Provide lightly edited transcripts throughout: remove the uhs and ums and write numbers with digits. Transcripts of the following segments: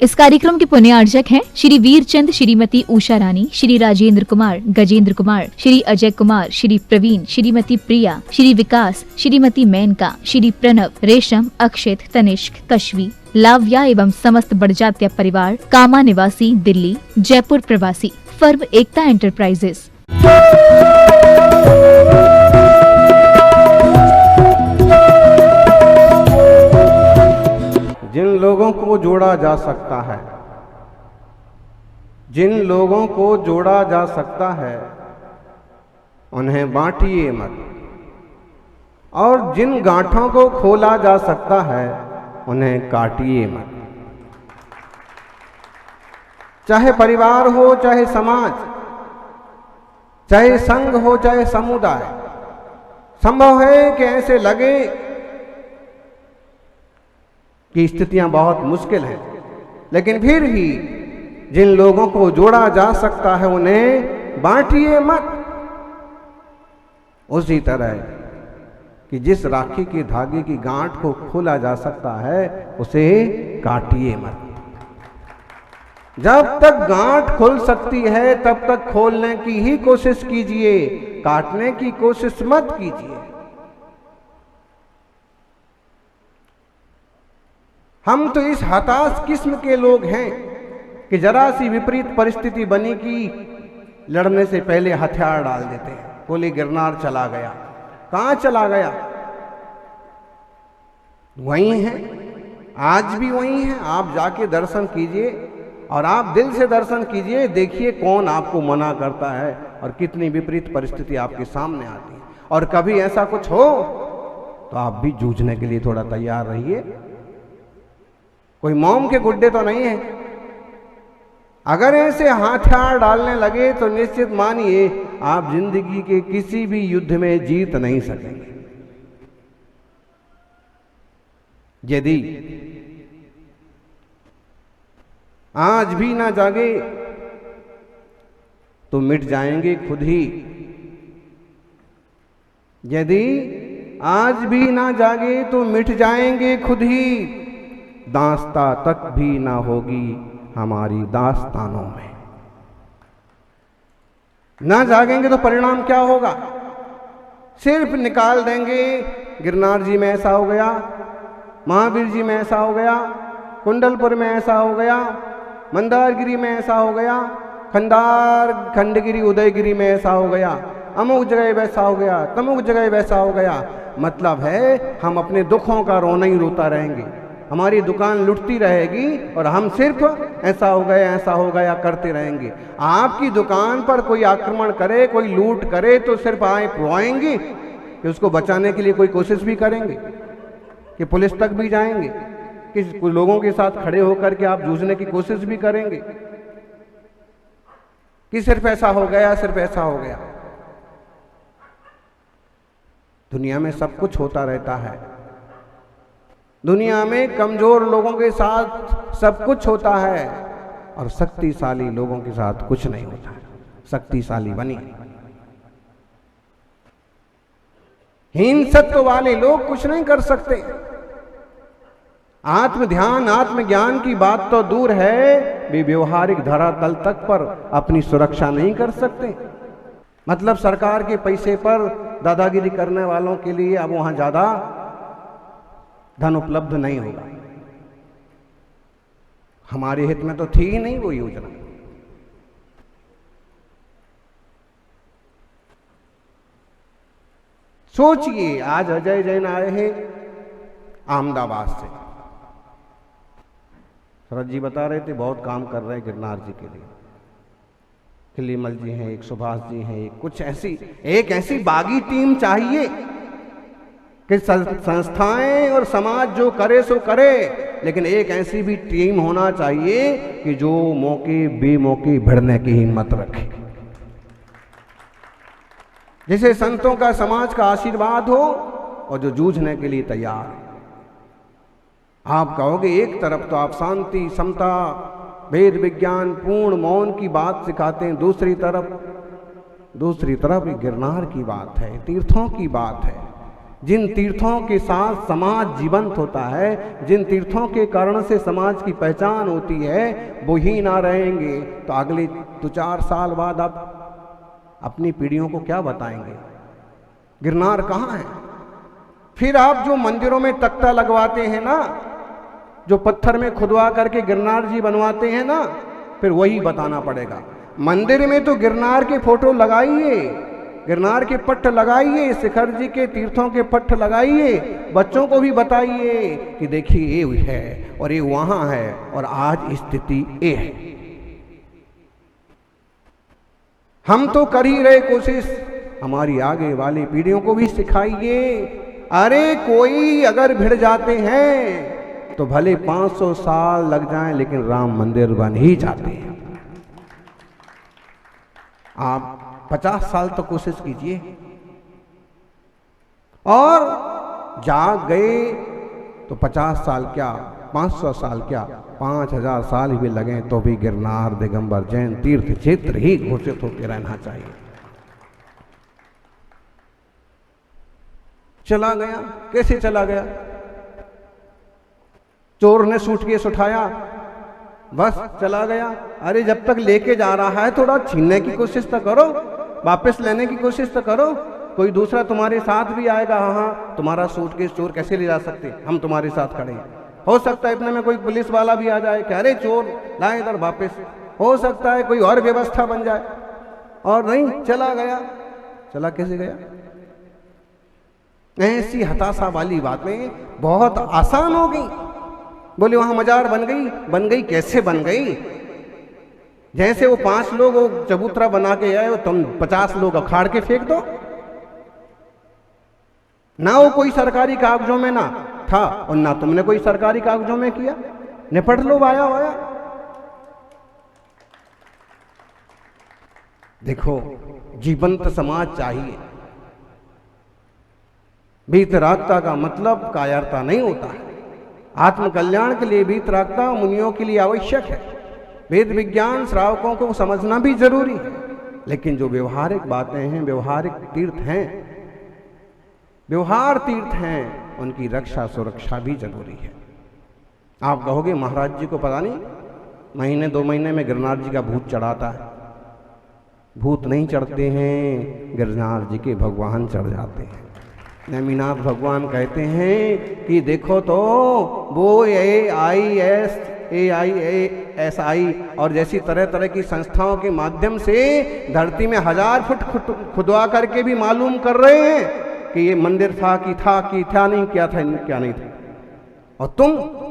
इस कार्यक्रम के पुण्यार्चक हैं श्री वीरचंद, श्रीमती उषा रानी, श्री राजेंद्र कुमार, गजेंद्र कुमार, श्री अजय कुमार, श्री प्रवीण, श्रीमती प्रिया, श्री विकास, श्रीमती मेनका, श्री प्रणव, रेशम, अक्षित, तनिष्क, कश्वी, लाव्या एवं समस्त बड़जात्या परिवार, कामा निवासी, दिल्ली, जयपुर प्रवासी, फर्म एकता एंटरप्राइजेस। जिन लोगों को जोड़ा जा सकता है, जिन लोगों को जोड़ा जा सकता है, उन्हें बांटिए मत, और जिन गांठों को खोला जा सकता है, उन्हें काटिए मत। चाहे परिवार हो, चाहे समाज, चाहे संघ हो, चाहे समुदाय, संभव है कि ऐसे लगे कि स्थितियां बहुत मुश्किल हैं, लेकिन फिर भी जिन लोगों को जोड़ा जा सकता है उन्हें बांटिए मत। उसी तरह कि जिस राखी के धागे की गांठ को खोला जा सकता है उसे काटिए मत। जब तक गांठ खुल सकती है तब तक खोलने की ही कोशिश कीजिए, काटने की कोशिश मत कीजिए। हम तो इस हताश किस्म के लोग हैं कि जरा सी विपरीत परिस्थिति बनी कि लड़ने से पहले हथियार डाल देते हैं। बोले गिरनार चला गया, कहां चला गया? वहीं है, आज भी वहीं है। आप जाके दर्शन कीजिए और आप दिल से दर्शन कीजिए, देखिए कौन आपको मना करता है और कितनी विपरीत परिस्थिति आपके सामने आती है। और कभी ऐसा कुछ हो तो आप भी जूझने के लिए थोड़ा तैयार रहिए। कोई मोम के गुड्डे तो नहीं है। अगर ऐसे हथियार डालने लगे तो निश्चित मानिए आप जिंदगी के किसी भी युद्ध में जीत नहीं सकेंगे। यदि आज भी ना जागे तो मिट जाएंगे खुद ही। यदि आज भी ना जागे तो मिट जाएंगे खुद ही। दास्ता तक भी ना होगी हमारी दास्तानों में। ना जागेंगे तो परिणाम क्या होगा? सिर्फ निकाल देंगे, गिरनार जी में ऐसा हो गया, महावीर जी में ऐसा हो गया, कुंडलपुर में ऐसा हो गया, मंदारगिरी में ऐसा हो गया, खंडगिरी उदयगिरी में ऐसा हो गया, अमुक जगह वैसा हो गया, तमुक जगह वैसा हो गया। मतलब है हम अपने दुखों का रोना ही रोता रहेंगे, हमारी दुकान लुटती रहेगी और हम सिर्फ ऐसा हो गया ऐसा हो गया करते रहेंगे। आपकी दुकान पर कोई आक्रमण करे, कोई लूट करे तो सिर्फ आए रोएंगे कि उसको बचाने के लिए कोई कोशिश भी करेंगे, कि पुलिस तक भी जाएंगे, कि कुछ लोगों के साथ खड़े होकर के आप जूझने की कोशिश भी करेंगे कि सिर्फ ऐसा हो गया, सिर्फ ऐसा हो गया। दुनिया में सब कुछ होता रहता है। दुनिया में कमजोर लोगों के साथ सब कुछ होता है और शक्तिशाली लोगों के साथ कुछ नहीं होता है। शक्तिशाली बनी हीन सत्व वाले लोग कुछ नहीं कर सकते। आत्म ध्यान, आत्मज्ञान की बात तो दूर है, वे व्यवहारिक धरातल तक पर अपनी सुरक्षा नहीं कर सकते। मतलब सरकार के पैसे पर दादागिरी करने वालों के लिए अब वहां ज्यादा धन उपलब्ध नहीं होगा। हमारे हित में तो थी ही नहीं वो योजना। सोचिए, आज अजय जैन आए हैं अहमदाबाद से। शरद जी बता रहे थे बहुत काम कर रहे हैं गिरनार जी के लिए। खिल्लीमल जी हैं, एक सुभाष जी हैं, एक ऐसी बागी टीम चाहिए कि संस्थाएं और समाज जो करे सो करे, लेकिन एक ऐसी भी टीम होना चाहिए कि जो मौके बेमौके भिड़ने की हिम्मत रखे, जिसे संतों का, समाज का आशीर्वाद हो और जो जूझने के लिए तैयार है। आप कहोगे एक तरफ तो आप शांति, समता, वेद विज्ञान, पूर्ण मौन की बात सिखाते हैं, दूसरी तरफ गिरनार की बात है, तीर्थों की बात है, जिन तीर्थों के साथ समाज जीवंत होता है, जिन तीर्थों के कारण से समाज की पहचान होती है, वो ही ना रहेंगे तो अगले 2-4 साल बाद आप अपनी पीढ़ियों को क्या बताएंगे? गिरनार कहाँ है? फिर आप जो मंदिरों में तख्ता लगवाते हैं ना, जो पत्थर में खुदवा करके गिरनार जी बनवाते हैं ना, फिर वही बताना पड़ेगा। मंदिर में तो गिरनार के फोटो लगाइए, गिरनार के पट्ट लगाइए, शिखर जी के तीर्थों के पट्ट लगाइए, बच्चों को भी बताइए कि देखिए ये है और ये वहां है और आज स्थिति ये है। हम तो कर ही रहे कोशिश, हमारी आगे वाली पीढ़ियों को भी सिखाइए। अरे कोई अगर भिड़ जाते हैं तो भले 500 साल लग जाएं, लेकिन राम मंदिर बन ही जाते हैं। आप 50 साल तक कोशिश कीजिए और जाग गए तो 50 साल क्या, 500 साल क्या, 5000 साल भी लगे तो भी गिरनार दिगंबर जैन तीर्थ क्षेत्र ही घोषित होकर रहना चाहिए। चला गया, कैसे चला गया? चोर ने सूटकेस उठाया, बस चला गया। अरे जब तक लेके जा रहा है थोड़ा छीनने की कोशिश तो करो, वापस लेने की कोशिश तो करो। कोई दूसरा तुम्हारे साथ भी आएगा, हाँ तुम्हारा सूटकेस चोर कैसे ले जा सकते, हम तुम्हारे साथ खड़े हैं। हो सकता है इतने में कोई पुलिस वाला भी आ जाए, कह रहे चोर लाए इधर वापस, हो सकता है कोई और व्यवस्था बन जाए, और नहीं चला गया। चला कैसे गया? ऐसी हताशा वाली बातें बहुत आसान हो गई। बोले वहां मजार बन गई कैसे बन गई? जैसे वो 5 लोग वो चबूतरा बना के आए, वो तुम 50 लोग अखाड़ के फेंक दो ना। वो कोई सरकारी कागजों में ना था और ना तुमने कोई सरकारी कागजों में किया, निपट लो वाया वाया। देखो जीवंत समाज चाहिए। वीतरागता का मतलब कायरता नहीं होता है। आत्म कल्याण के लिए वीतरागता मुनियों के लिए आवश्यक है। वेद विज्ञान श्रावकों को समझना भी जरूरी है, लेकिन जो व्यवहारिक बातें हैं, व्यवहारिक तीर्थ हैं, व्यवहार तीर्थ हैं, उनकी रक्षा सुरक्षा भी जरूरी है। आप कहोगे महाराज जी को पता नहीं महीने 2 महीने में गिरनार जी का भूत चढ़ाता है। भूत नहीं चढ़ते हैं, गिरनार जी के भगवान चढ़ जाते हैं। नेमिनाथ भगवान कहते हैं कि देखो तो वो AISI और जैसी तरह तरह की संस्थाओं के माध्यम से धरती में 1000 फुट खुदवा करके भी मालूम कर रहे हैं कि ये मंदिर था कि था नहीं, क्या था क्या नहीं था। और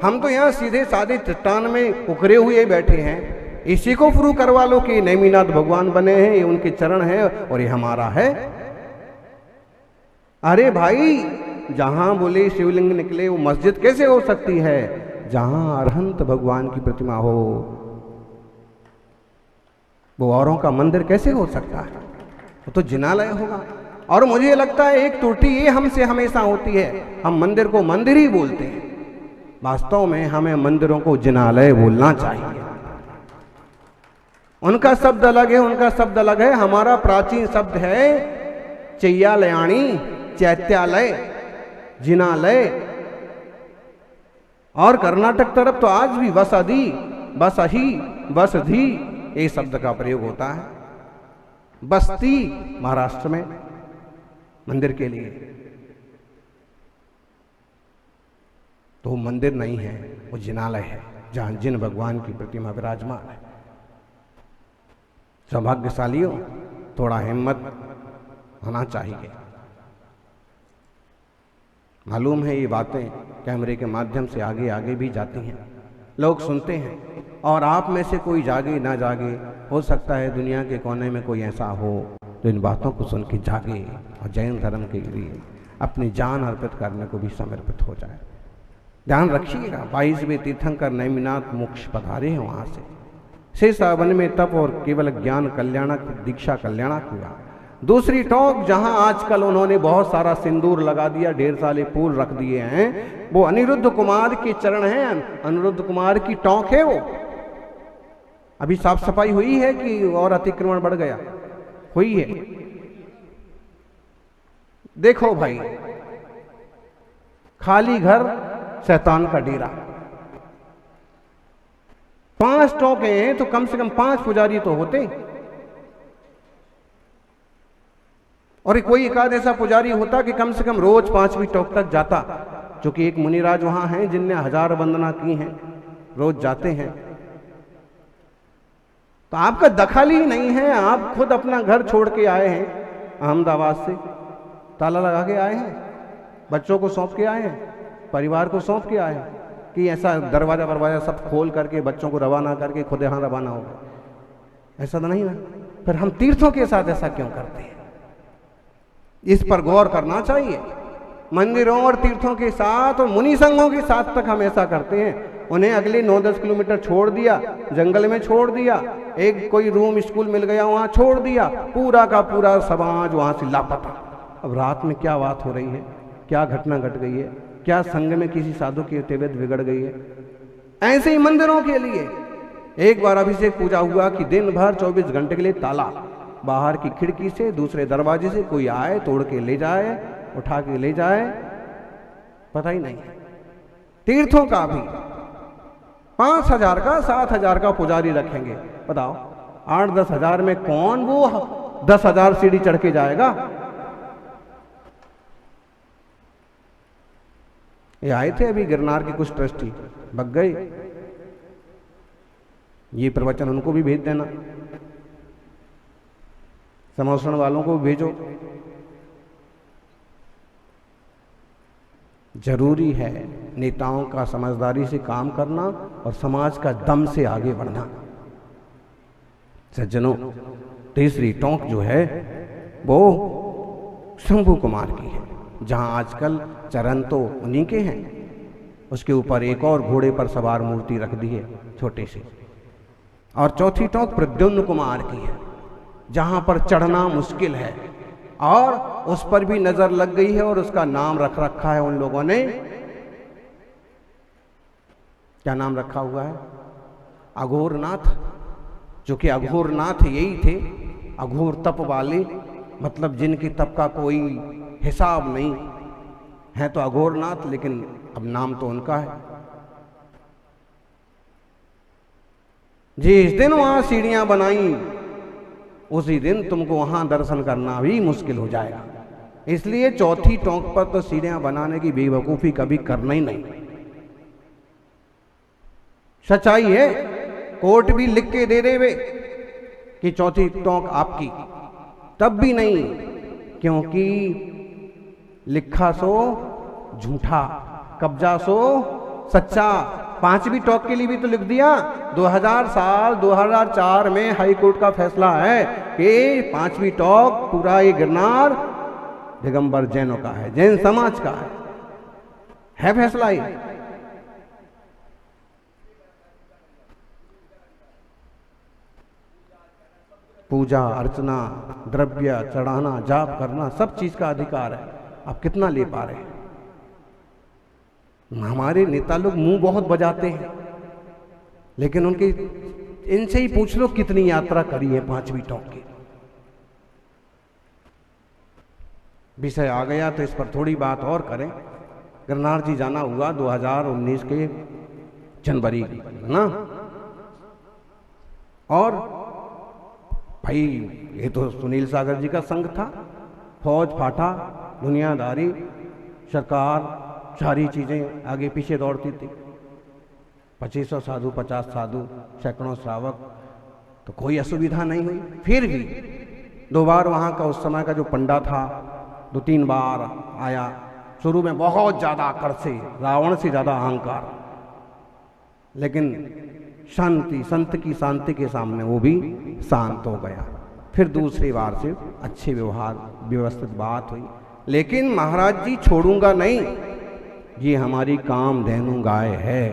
हम तो यहाँ सीधे साधे चट्टान में उकरे हुए बैठे हैं। इसी को प्रूव करवा लो कि नेमिनाथ भगवान बने हैं, ये उनके चरण हैं और ये हमारा है। अरे भाई जहां बोले शिवलिंग निकले वो मस्जिद कैसे हो सकती है? जहां अरहंत भगवान की प्रतिमा हो वो औरों का मंदिर कैसे हो सकता है? वो तो जिनालय होगा। और मुझे लगता है एक त्रुटि ये हमसे हमेशा होती है, हम मंदिर को मंदिर ही बोलते हैं। वास्तव में हमें मंदिरों को जिनालय बोलना चाहिए। उनका शब्द अलग है, उनका शब्द अलग है। हमारा प्राचीन शब्द है चैयालयाणी, चैत्यालय, जिनालय। और कर्नाटक तरफ तो आज भी वसधि, बसही, बसधि ये शब्द का प्रयोग होता है। बस्ती महाराष्ट्र में मंदिर के लिए, तो वो मंदिर नहीं है, वो जिनालय है जहां जिन भगवान की प्रतिमा विराजमान है। सौभाग्यशालियों, थोड़ा हिम्मत होना चाहिए। मालूम है ये बातें कैमरे के माध्यम से आगे आगे भी जाती हैं, लोग सुनते हैं। और आप में से कोई जागे ना जागे, हो सकता है दुनिया के कोने में कोई ऐसा हो जो इन बातों को सुन के जागे और जैन धर्म के लिए अपनी जान अर्पित करने को भी समर्पित हो जाए। ध्यान रखिएगा, 22वें तीर्थंकर नेमिनाथ मोक्ष पधारे हैं वहाँ से। शेष सावन में तप और केवल ज्ञान कल्याणक, दीक्षा कल्याणक हुआ। दूसरी टोंक जहां आजकल उन्होंने बहुत सारा सिंदूर लगा दिया, ढेर सारे फूल रख दिए हैं, वो अनिरुद्ध कुमार के चरण हैं। अनिरुद्ध कुमार की टोंक है वो। अभी साफ सफाई हुई है कि और अतिक्रमण बढ़ गया? हुई है। देखो भाई, खाली घर शैतान का डेरा। 5 टोके हैं तो कम से कम 5 पुजारी तो होते, और कोई एक आध ऐसा पुजारी होता कि कम से कम रोज 5वीं टोक तक जाता, जो कि एक मुनिराज वहां हैं जिनने 1000 वंदना की हैं, रोज जाते हैं। तो आपका दखल ही नहीं है, आप खुद अपना घर छोड़ के आए हैं अहमदाबाद से, ताला लगा के आए हैं, बच्चों को सौंप के आए हैं, परिवार को सौंप के आए हैं कि ऐसा दरवाजा वरवाजा सब खोल करके बच्चों को रवाना करके खुद यहाँ रवाना होगा। ऐसा तो नहीं ना। फिर हम तीर्थों के साथ ऐसा क्यों करते हैं? इस पर गौर करना चाहिए। मंदिरों और तीर्थों के साथ और मुनि संघों के साथ तक हम ऐसा करते हैं। उन्हें अगले 9-10 किलोमीटर छोड़ दिया, जंगल में छोड़ दिया, एक कोई रूम स्कूल मिल गया वहां छोड़ दिया, पूरा का पूरा समाज वहां से लापता। अब रात में क्या बात हो रही है, क्या घटना घट गई है, क्या संग में किसी साधु की तबीयत बिगड़ गई है? ऐसे ही मंदिरों के लिए एक बार अभिषेक पूजा हुआ कि दिन भर 24 घंटे के लिए ताला, बाहर की खिड़की से दूसरे दरवाजे से कोई आए तोड़ के ले जाए, उठा के ले जाए, पता ही नहीं। तीर्थों का भी 5000 का 7000 का पुजारी रखेंगे, बताओ 8-10 हजार में कौन वो 10,000 सीढ़ी चढ़ के जाएगा? ये आए थे अभी गिरनार के कुछ ट्रस्टी, भग गए। ये प्रवचन उनको भी भेज देना, समोसण वालों को भेजो। जरूरी है नेताओं का समझदारी से काम करना और समाज का दम से आगे बढ़ना। सज्जनों, तीसरी टोंक जो है वो शंभू कुमार की है, जहां आजकल चरण तो उन्हीं के हैं, उसके ऊपर एक और घोड़े पर सवार मूर्ति रख दी है छोटे से। और चौथी टोंक प्रद्युम्न कुमार की है, जहां पर चढ़ना मुश्किल है और उस पर भी नजर लग गई है और उसका नाम रख रखा है उन लोगों ने। क्या नाम रखा हुआ है? अघोरनाथ। जो कि अघोरनाथ यही थे, अघोर तप वाले, मतलब जिनकी तप का कोई हिसाब नहीं है, तो अघोरनाथ, लेकिन अब नाम तो उनका है। जिस दिन वहां सीढ़ियां बनाई उसी दिन तुमको वहां दर्शन करना भी मुश्किल हो जाएगा। इसलिए चौथी टोंक पर तो सीढ़ियां बनाने की बेवकूफी कभी करना ही नहीं। सच्चाई है, कोर्ट भी लिख के दे देवे कि चौथी टोंक आपकी, तब भी नहीं, क्योंकि लिखा सो झूठा, कब्जा सो सच्चा। 5वीं टोंक के लिए भी तो लिख दिया। 2004 में हाई कोर्ट का फैसला है कि 5वीं टोंक पूरा ये गिरनार दिगंबर जैनों का है, जैन समाज का है फैसला ये। पूजा अर्चना, द्रव्य चढ़ाना, जाप करना, सब चीज का अधिकार है। आप कितना ले पा रहे हैं? हमारे नेता लोग मुंह बहुत बजाते हैं, लेकिन उनके इनसे ही पूछ लो कितनी यात्रा करी है 5वीं टोंक की। विषय आ गया तो इस पर थोड़ी बात और करें। गिरनार जी जाना हुआ 2019 के जनवरी ना, और भाई ये तो सुनील सागर जी का संघ था, फौज फाटा, दुनियादारी, सरकार, सारी चीजें आगे पीछे दौड़ती थी। 2500 साधु, 50 साधु, सैकड़ों श्रावक, तो कोई असुविधा नहीं हुई। फिर भी 2 बार वहां का उस समय का जो पंडा था 2-3 बार आया। शुरू में बहुत ज्यादा आकर्ष से, रावण से ज्यादा अहंकार, लेकिन शांति, संत की शांति के सामने वो भी शांत हो गया। फिर दूसरी बार से अच्छे व्यवहार, व्यवस्थित बात हुई। लेकिन महाराज जी छोड़ूंगा नहीं, ये हमारी कामधेनु गाय है,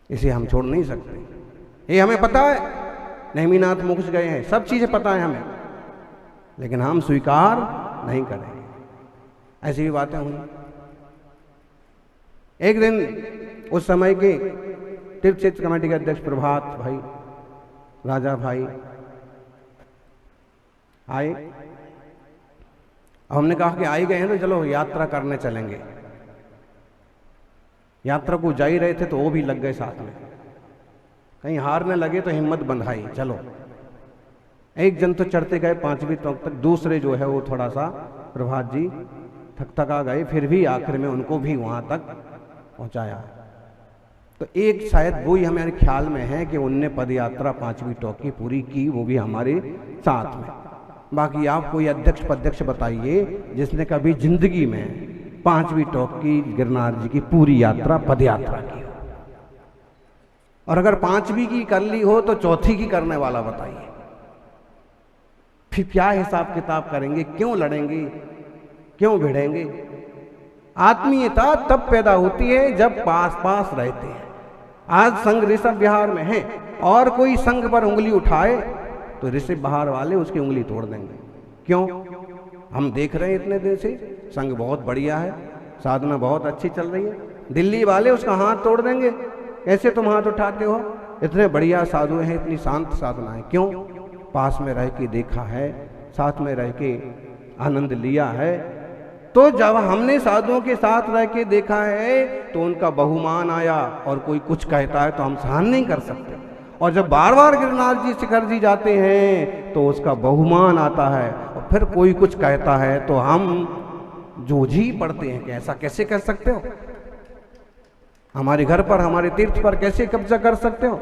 इसे हम छोड़ नहीं सकते। ये हमें पता है, नेमिनाथ मोक्ष गए हैं, सब चीजें पता है हमें, लेकिन हम स्वीकार नहीं करेंगे। ऐसी भी बातें हुई। एक दिन उस समय के तीर्थ क्षेत्र कमेटी के अध्यक्ष प्रभात भाई, राजा भाई आए हमने कहा कि आई गए हैं तो चलो यात्रा करने चलेंगे। यात्रा को जा ही रहे थे तो वो भी लग गए साथ में, कहीं हारने लगे तो हिम्मत बंधाई, चलो। एक जन तो चढ़ते गए 5वीं टोंक तक, दूसरे जो है वो थोड़ा सा प्रभात जी थका गए, फिर भी आखिर में उनको भी वहां तक पहुंचाया। तो एक शायद वो ही हमारे ख्याल में है कि उनने पद यात्रा 5वीं टोंक की पूरी की, वो भी हमारे साथ में। बाकी आप कोई अध्यक्ष पध्यक्ष बताइए जिसने कभी जिंदगी में 5वीं टोंक की गिरनार जी की पूरी यात्रा पद यात्रा की हो, और अगर 5वीं की कर ली हो तो चौथी की करने वाला बताइए। फिर क्या हिसाब किताब करेंगे, क्यों लड़ेंगे, क्यों भिड़ेंगे? आत्मीयता तब पैदा होती है जब पास पास रहते हैं। आज संघ ऋषभ विहार में है और कोई संघ पर उंगली उठाए तो ऋषभ विहार वाले उसकी उंगली तोड़ देंगे। क्यों? हम देख रहे हैं इतने दिन से संघ बहुत बढ़िया है, साधना बहुत अच्छी चल रही है, दिल्ली वाले उसका हाथ तोड़ देंगे। कैसे तुम हाथ उठाते हो? इतने बढ़िया साधु हैं, इतनी शांत साधना है। क्यों? पास में रह के देखा है, साथ में रह के आनंद लिया है। तो जब हमने साधुओं के साथ रह के देखा है तो उनका बहुमान आया, और कोई कुछ कहता है तो हम सहन नहीं कर सकते। और जब बार बार गिरनार जी शिखर जी जाते हैं तो उसका बहुमान आता है, और फिर कोई कुछ कहता है तो हम जूझ ही पड़ते हैं कि ऐसा कैसे कर सकते हो? हमारे घर पर, हमारे तीर्थ पर कैसे कब्जा कर सकते हो?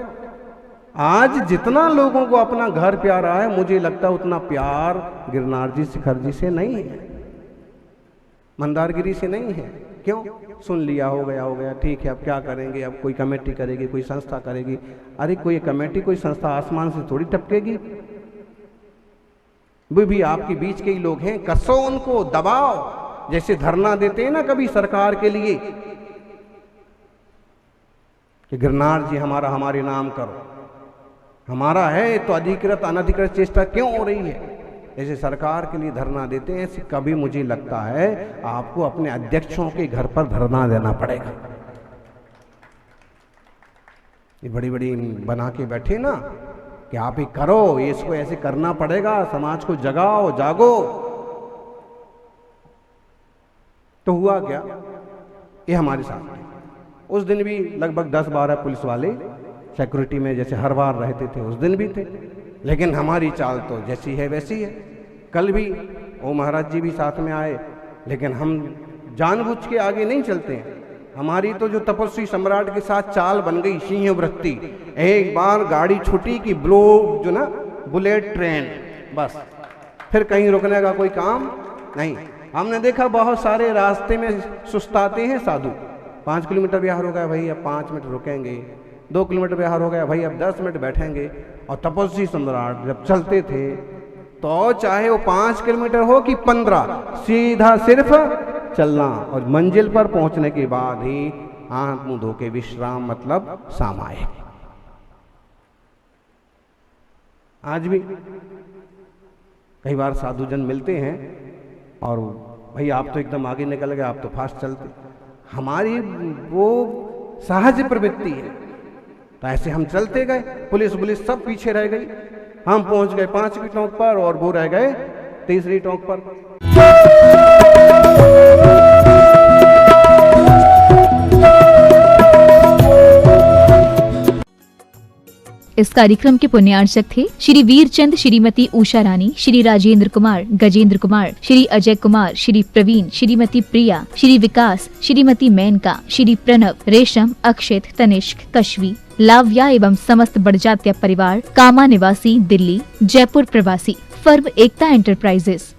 आज जितना लोगों को अपना घर प्यारा है, मुझे लगता है उतना प्यार गिरनार जी शिखर जी से नहीं है, मंदारगिरी से नहीं है। क्यों? सुन लिया, हो गया, ठीक है, अब क्या करेंगे? अब कोई कमेटी करेगी, कोई संस्था करेगी। अरे कोई कमेटी, कोई संस्था आसमान से थोड़ी टपकेगी। वो भी आपके बीच के ही लोग हैं, कसो उनको, दबाओ। जैसे धरना देते हैं ना कभी सरकार के लिए कि गिरनार जी हमारा, हमारे नाम करो, हमारा है तो अधिकृत अनधिकृत चेष्टा क्यों हो रही है? ऐसे सरकार के लिए धरना देते हैं। ऐसे कभी मुझे लगता है आपको अपने अध्यक्षों के घर पर धरना देना पड़ेगा। ये बड़ी बड़ी बना के बैठे ना कि आप ही करो, इसको ऐसे करना पड़ेगा, समाज को जगाओ, जागो। तो हुआ क्या? ये हमारे साथ उस दिन भी लगभग 10-12 पुलिस वाले सिक्योरिटी में जैसे हर बार रहते थे, उस दिन भी थे। लेकिन हमारी चाल तो जैसी है वैसी है। कल भी ओ महाराज जी भी साथ में आए, लेकिन हम जानबूझ के आगे नहीं चलते हैं। हमारी तो जो तपस्वी सम्राट के साथ चाल बन गई सिंह वृत्ति। एक बार गाड़ी छुटी कि जो ना बुलेट ट्रेन, बस फिर कहीं रुकने का कोई काम नहीं। हमने देखा बहुत सारे रास्ते में सुस्ताते हैं साधु। 5 किलोमीटर बिहार हो गया भाई, अब 5 मिनट रुकेंगे। 2 किलोमीटर बिहार हो गया भाई, अब 10 मिनट बैठेंगे। और तपस्वी सम्राट जब चलते थे तो चाहे वो 5 किलोमीटर हो कि 15, सीधा सिर्फ चलना, और मंजिल पर पहुंचने के बाद ही हाथ मुंह धो के विश्राम, मतलब सामायिक। आज भी कई बार साधुजन मिलते हैं और भाई आप तो एकदम आगे निकल गए, आप तो फास्ट चलते। हमारी वो सहज प्रवृत्ति है, तो ऐसे हम चलते गए। पुलिस सब पीछे रह गई। हम पहुंच गए 5वीं टोंक पर और वो रह गए 3री टोंक पर। इस कार्यक्रम के पुण्यार्चक थे श्री वीरचंद, श्रीमती उषा रानी, श्री राजेंद्र कुमार, गजेंद्र कुमार, श्री अजय कुमार, श्री प्रवीण, श्रीमती प्रिया, श्री विकास, श्रीमती मेनका, श्री प्रणव, रेशम, अक्षित, तनिष्क, कश्वी, लाव्या एवं समस्त बड़जात्या परिवार, कामा निवासी, दिल्ली, जयपुर प्रवासी, फर्म एकता एंटरप्राइजेस।